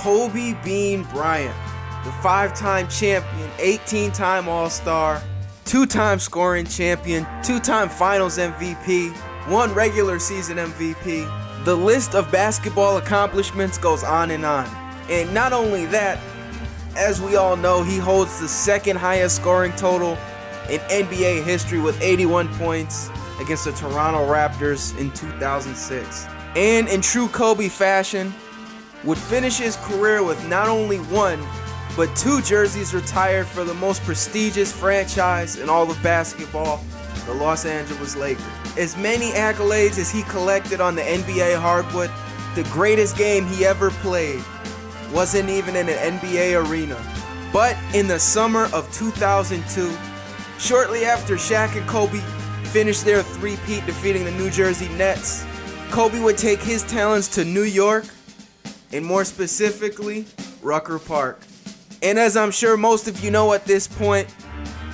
Kobe Bean Bryant, the 5-time champion, 18-time All-Star, 2-time scoring champion, 2-time Finals MVP, 1 regular season MVP. The list of basketball accomplishments goes on and on. And not only that, as we all know, he holds the 2nd highest scoring total in NBA history with 81 points against the Toronto Raptors in 2006. And in true Kobe fashion, would finish his career with not only 1, but 2 jerseys retired for the most prestigious franchise in all of basketball, the Los Angeles Lakers. As many accolades as he collected on the NBA hardwood, the greatest game he ever played wasn't even in an NBA arena. But in the summer of 2002, shortly after Shaq and Kobe finished their three-peat defeating the New Jersey Nets, Kobe would take his talents to New York, and more specifically, Rucker Park. And as I'm sure most of you know at this point,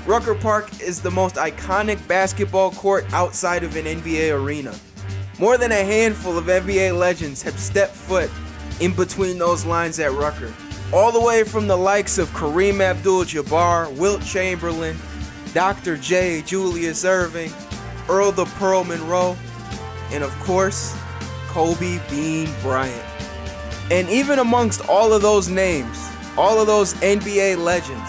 Rucker Park is the most iconic basketball court outside of an NBA arena. More than a handful of NBA legends have stepped foot in between those lines at Rucker. All the way from the likes of Kareem Abdul-Jabbar, Wilt Chamberlain, Dr. J, Julius Erving, Earl the Pearl Monroe, and of course, Kobe Bean Bryant. And even amongst all of those names, all of those NBA legends,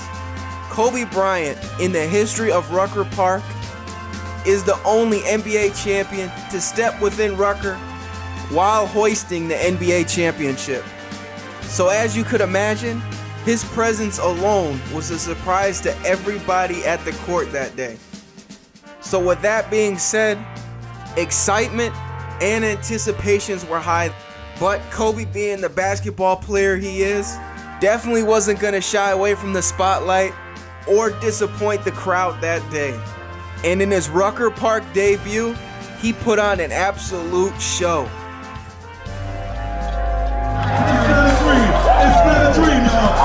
Kobe Bryant, in the history of Rucker Park, is the only NBA champion to step within Rucker while hoisting the NBA championship. So as you could imagine, his presence alone was a surprise to everybody at the court that day. So with that being said, excitement and anticipations were high, but Kobe, being the basketball player he is, definitely wasn't going to shy away from the spotlight or disappoint the crowd that day. And in his Rucker Park debut, he put on an absolute show. It's been a dream, y'all.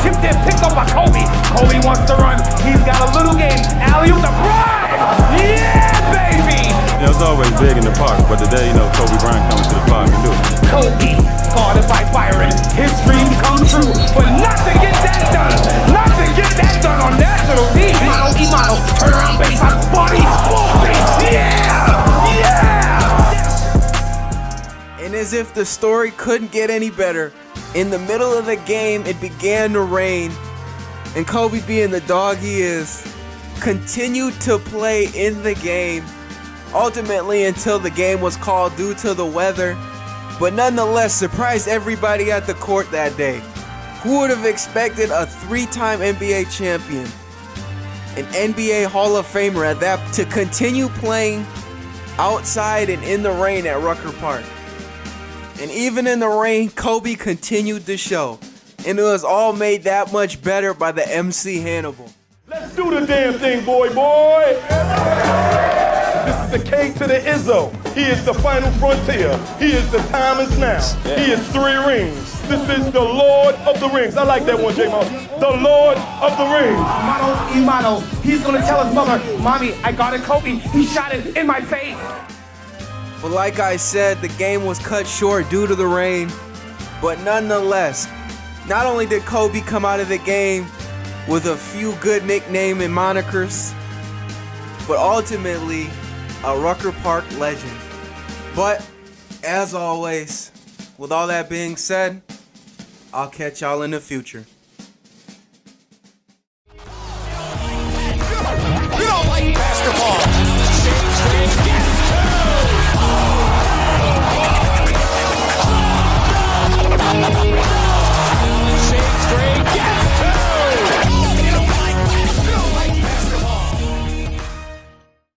Tipped in, picked up by Kobe. Kobe wants to run. He's got a little game. Alley-oop the Bryant. Yeah, baby. It's always big in the park, but today, Kobe Bryant coming to the park and do it. Kobe, guarded by Byron. His dream come true, but not to get that done. Not to get that done on national TV. Imano, turn around, baseline, body, yeah, yeah. And as if the story couldn't get any better, in the middle of the game, it began to rain, and Kobe, being the dog he is, continued to play in the game, ultimately until the game was called due to the weather, but nonetheless surprised everybody at the court that day. Who would have expected a 3-time NBA champion, an NBA Hall of Famer at that, to continue playing outside and in the rain at Rucker Park? And even in the rain, Kobe continued the show, and it was all made that much better by the MC Hannibal. Let's do the damn thing, boy. This is the K to the Izzo. He is the final frontier. He is the time is now. He is 3 rings. This is the Lord of the Rings. I like that one, J-Mouse. The Lord of the Rings. Imano, he's gonna tell his mother, Mommy, I got it, Kobe. He shot it in my face. But like I said, the game was cut short due to the rain. But nonetheless, not only did Kobe come out of the game with a few good nicknames and monikers, but ultimately a Rucker Park legend. But as always, with all that being said, I'll catch y'all in the future.